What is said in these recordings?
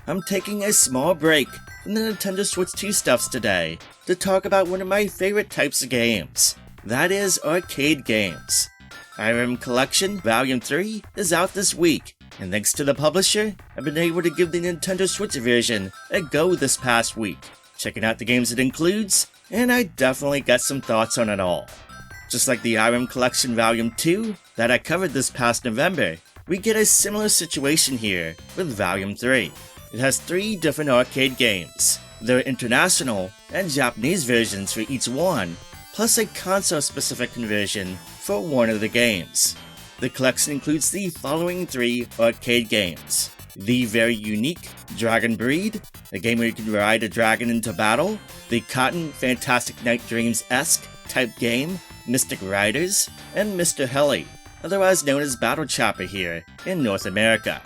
I'm taking a small break from the Nintendo Switch 2 stuffs today to talk about one of my favorite types of games. That is arcade games. Irem Collection Volume 3 is out this week, and thanks to the publisher, I've been able to give the Nintendo Switch version a go this past week, checking out the games it includes, and I definitely got some thoughts on it all. Just like the Irem Collection Volume 2 that I covered this past November, we get a similar situation here with Volume 3. It has 3 different arcade games. There are international and Japanese versions for each one, plus a console-specific conversion for one of the games. The collection includes the following 3 arcade games. The very unique Dragon Breed, a game where you can ride a dragon into battle. The Cotton Fantastic Night Dreams-esque type game, Mystic Riders, and Mr. Heli, otherwise known as Battle Chopper here in North America.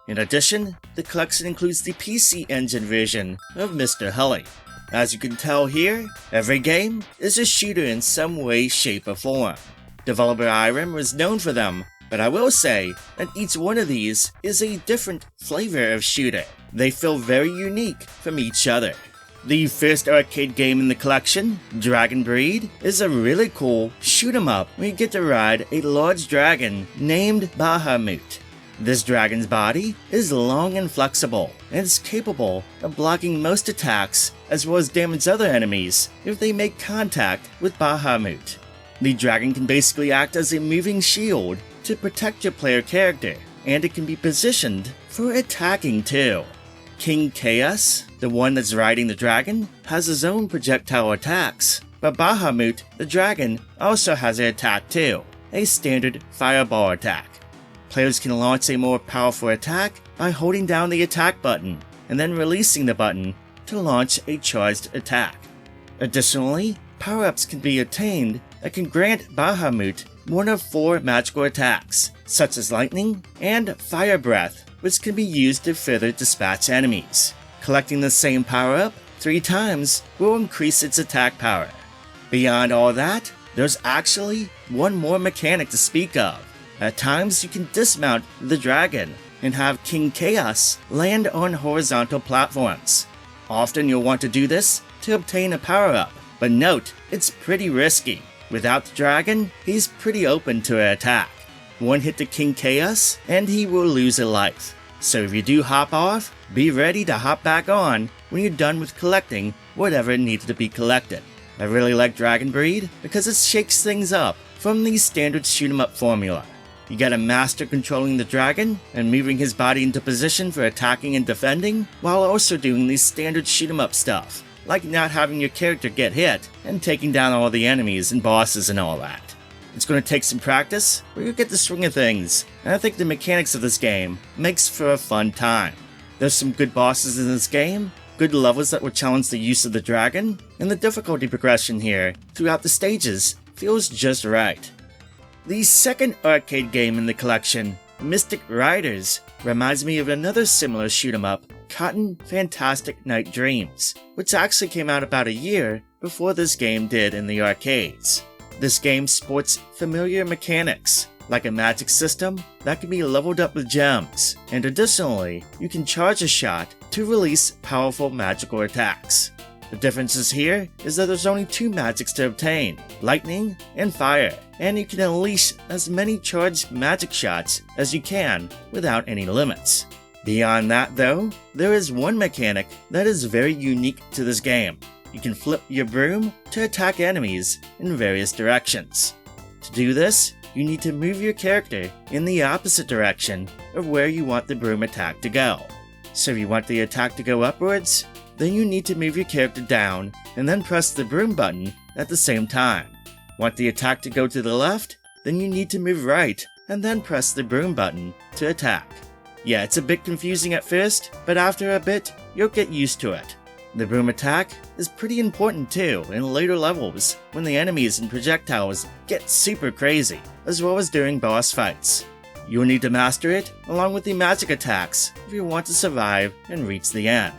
In addition, the collection includes the PC Engine version of Mr. Heli. As you can tell here, every game is a shooter in some way, shape, or form. Developer Irem was known for them, but I will say that each one of these is a different flavor of shooter. They feel very unique from each other. The first arcade game in the collection, Dragon Breed, is a really cool shoot-'em-up where you get to ride a large dragon named Bahamut. This dragon's body is long and flexible, and is capable of blocking most attacks as well as damage other enemies if they make contact with Bahamut. The dragon can basically act as a moving shield to protect your player character, and it can be positioned for attacking too. King Chaos, the one that's riding the dragon, has his own projectile attacks, but Bahamut, the dragon, also has an attack too, a standard fireball attack. Players can launch a more powerful attack by holding down the attack button and then releasing the button to launch a charged attack. Additionally, power-ups can be obtained that can grant Bahamut one of 4 magical attacks, such as Lightning and Fire Breath, which can be used to further dispatch enemies. Collecting the same power-up 3 times will increase its attack power. Beyond all that, there's actually one more mechanic to speak of. At times, you can dismount the dragon and have King Chaos land on horizontal platforms. Often you'll want to do this to obtain a power-up, but note, it's pretty risky. Without the dragon, he's pretty open to an attack. One hit to King Chaos, and he will lose a life. So if you do hop off, be ready to hop back on when you're done with collecting whatever needs to be collected. I really like Dragon Breed because it shakes things up from the standard shoot-'em-up formula. You gotta master controlling the dragon and moving his body into position for attacking and defending, while also doing the standard shoot-'em-up stuff, like not having your character get hit and taking down all the enemies and bosses and all that. It's going to take some practice, but you'll get the swing of things, and I think the mechanics of this game makes for a fun time. There's some good bosses in this game, good levels that will challenge the use of the dragon, and the difficulty progression here throughout the stages feels just right. The second arcade game in the collection, Mystic Riders, reminds me of another similar shoot-'em-up, Cotton Fantastic Night Dreams, which actually came out about a year before this game did in the arcades. This game sports familiar mechanics, like a magic system that can be leveled up with gems, and additionally, you can charge a shot to release powerful magical attacks. The differences here is that there's only 2 magics to obtain, lightning and fire, and you can unleash as many charged magic shots as you can without any limits. Beyond that though, there is one mechanic that is very unique to this game. You can flip your broom to attack enemies in various directions. To do this, you need to move your character in the opposite direction of where you want the broom attack to go. So if you want the attack to go upwards, then you need to move your character down and then press the broom button at the same time. Want the attack to go to the left? Then you need to move right and then press the broom button to attack. Yeah, it's a bit confusing at first, but after a bit, you'll get used to it. The broom attack is pretty important too in later levels when the enemies and projectiles get super crazy, as well as during boss fights. You'll need to master it along with the magic attacks if you want to survive and reach the end.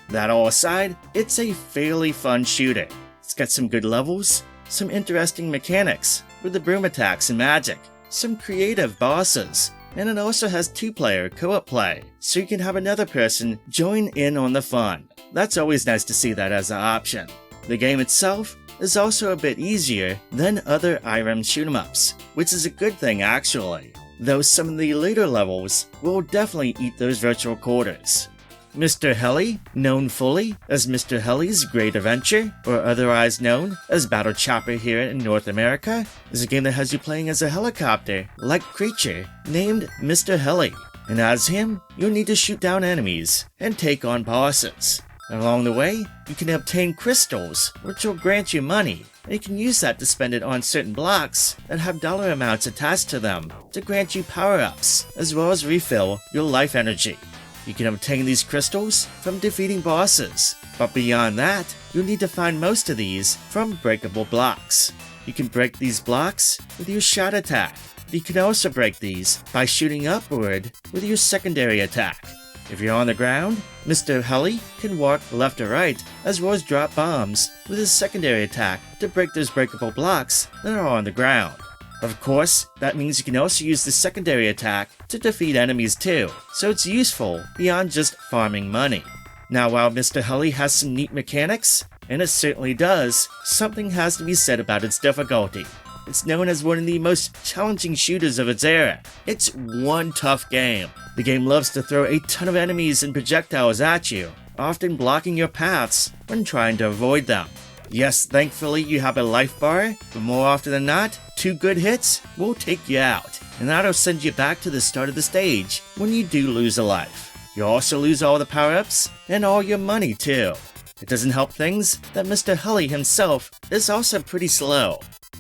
That all aside, it's a fairly fun shooter. It's got some good levels, some interesting mechanics with the broom attacks and magic, some creative bosses, and it also has 2-player co-op play, so you can have another person join in on the fun. That's always nice to see that as an option. The game itself is also a bit easier than other Irem shoot-'em-ups, which is a good thing actually, though some of the later levels will definitely eat those virtual quarters. Mr. Heli, known fully as Mr. Heli's Great Adventure, or otherwise known as Battle Chopper here in North America, is a game that has you playing as a helicopter-like creature named Mr. Heli, and as him, you'll need to shoot down enemies and take on bosses. Along the way, you can obtain crystals, which will grant you money, and you can use that to spend it on certain blocks that have dollar amounts attached to them to grant you power-ups, as well as refill your life energy. You can obtain these crystals from defeating bosses, but beyond that, you'll need to find most of these from breakable blocks. You can break these blocks with your shot attack. You can also break these by shooting upward with your secondary attack. If you're on the ground, Mr. Heli can walk left or right, as well as drop bombs with his secondary attack to break those breakable blocks that are on the ground. Of course, that means you can also use the secondary attack to defeat enemies too, so it's useful beyond just farming money. Now while Mr. Heli has some neat mechanics, and it certainly does, something has to be said about its difficulty. It's known as one of the most challenging shooters of its era. It's one tough game. The game loves to throw a ton of enemies and projectiles at you, often blocking your paths when trying to avoid them. Yes, thankfully you have a life bar, but more often than not, 2 good hits will take you out, and that'll send you back to the start of the stage when you do lose a life. You'll also lose all the power-ups and all your money too. It doesn't help things that Mr. Heli himself is also pretty slow.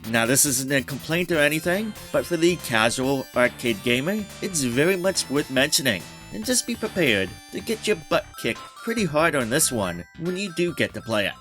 Now this isn't a complaint or anything, but for the casual arcade gamer, it's very much worth mentioning, and just be prepared to get your butt kicked pretty hard on this one when you do get to play it.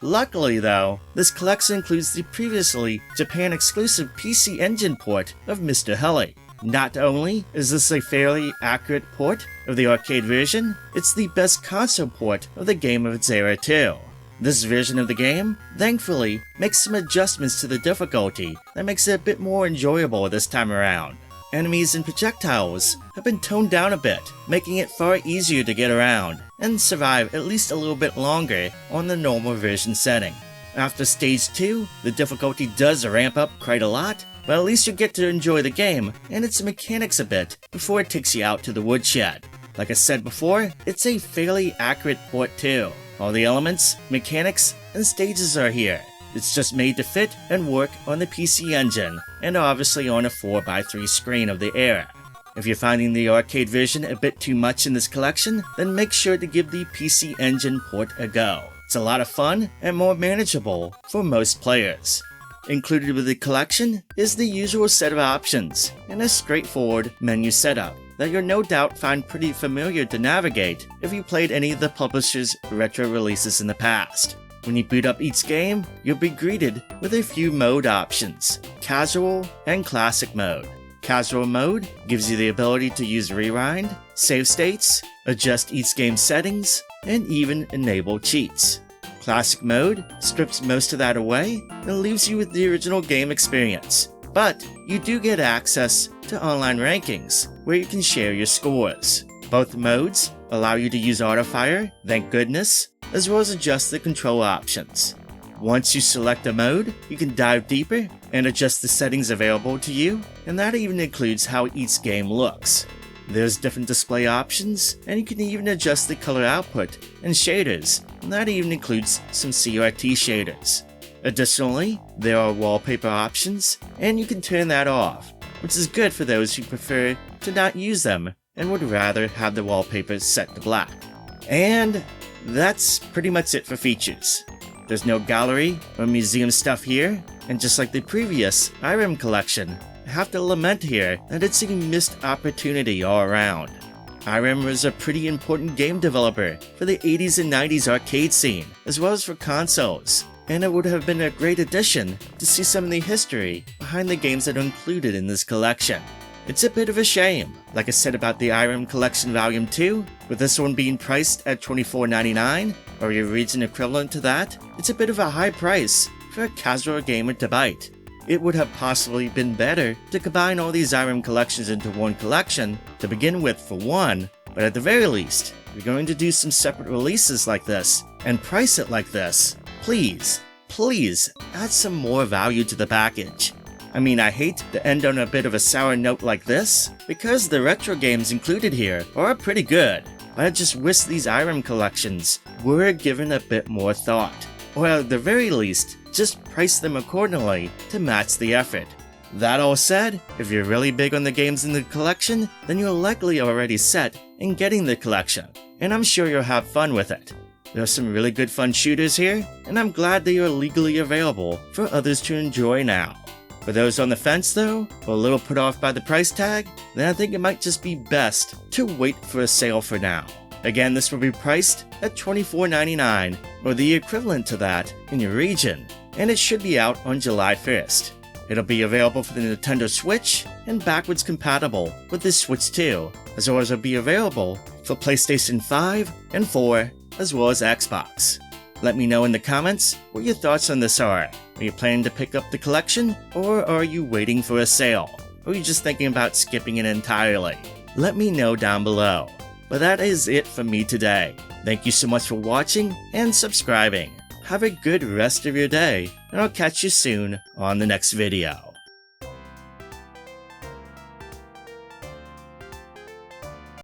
Luckily though, this collection includes the previously Japan-exclusive PC Engine port of Mr. Heli. Not only is this a fairly accurate port of the arcade version, it's the best console port of the game of its era too. This version of the game, thankfully, makes some adjustments to the difficulty that makes it a bit more enjoyable this time around. Enemies and projectiles have been toned down a bit, making it far easier to get around and survive at least a little bit longer on the normal version setting. After stage 2, the difficulty does ramp up quite a lot, but at least you get to enjoy the game and its mechanics a bit before it takes you out to the woodshed. Like I said before, it's a fairly accurate port too. All the elements, mechanics, and stages are here. It's just made to fit and work on the PC Engine, and obviously on a 4x3 screen of the era. If you're finding the arcade version a bit too much in this collection, then make sure to give the PC Engine port a go. It's a lot of fun and more manageable for most players. Included with the collection is the usual set of options and a straightforward menu setup that you'll no doubt find pretty familiar to navigate if you played any of the publisher's retro releases in the past. When you boot up each game, you'll be greeted with a few mode options: Casual and Classic mode. Casual mode gives you the ability to use rewind, save states, adjust each game's settings, and even enable cheats. Classic mode strips most of that away and leaves you with the original game experience, but you do get access to online rankings where you can share your scores. Both modes allow you to use autofire, thank goodness, as well as adjust the control options. Once you select a mode, you can dive deeper and adjust the settings available to you, and that even includes how each game looks. There's different display options, and you can even adjust the color output and shaders, and that even includes some CRT shaders. Additionally, there are wallpaper options, and you can turn that off, which is good for those who prefer to not use them and would rather have the wallpaper set to black. And that's pretty much it for features. There's no gallery or museum stuff here, and just like the previous Irem collection, I have to lament here that it's a missed opportunity all around. Irem was a pretty important game developer for the 80s and 90s arcade scene, as well as for consoles, and it would have been a great addition to see some of the history behind the games that are included in this collection. It's a bit of a shame, like I said about the Irem Collection Volume 2, with this one being priced at $24.99, or your region equivalent to that. It's a bit of a high price for a casual gamer to bite. it would have possibly been better to combine all these Irem collections into one collection to begin with for one, but at the very least, if you're going to do some separate releases like this and price it like this, please add some more value to the package. I mean, I hate to end on a bit of a sour note like this, because the retro games included here are pretty good, but I just wish these Irem collections were given a bit more thought, or at the very least, just price them accordingly to match the effort. That all said, if you're really big on the games in the collection, then you're likely already set in getting the collection, and I'm sure you'll have fun with it. There are some really good fun shooters here, and I'm glad they are legally available for others to enjoy now. For those on the fence though, or a little put off by the price tag, then I think it might just be best to wait for a sale for now. Again, this will be priced at $24.99, or the equivalent to that in your region, and it should be out on July 1st. It'll be available for the Nintendo Switch and backwards compatible with the Switch 2, as well as it'll be available for PlayStation 5 and 4, as well as Xbox. Let me know in the comments what your thoughts on this are. Are you planning to pick up the collection, or are you waiting for a sale? Or are you just thinking about skipping it entirely? Let me know down below. But that is it for me today. Thank you so much for watching and subscribing. Have a good rest of your day, and I'll catch you soon on the next video.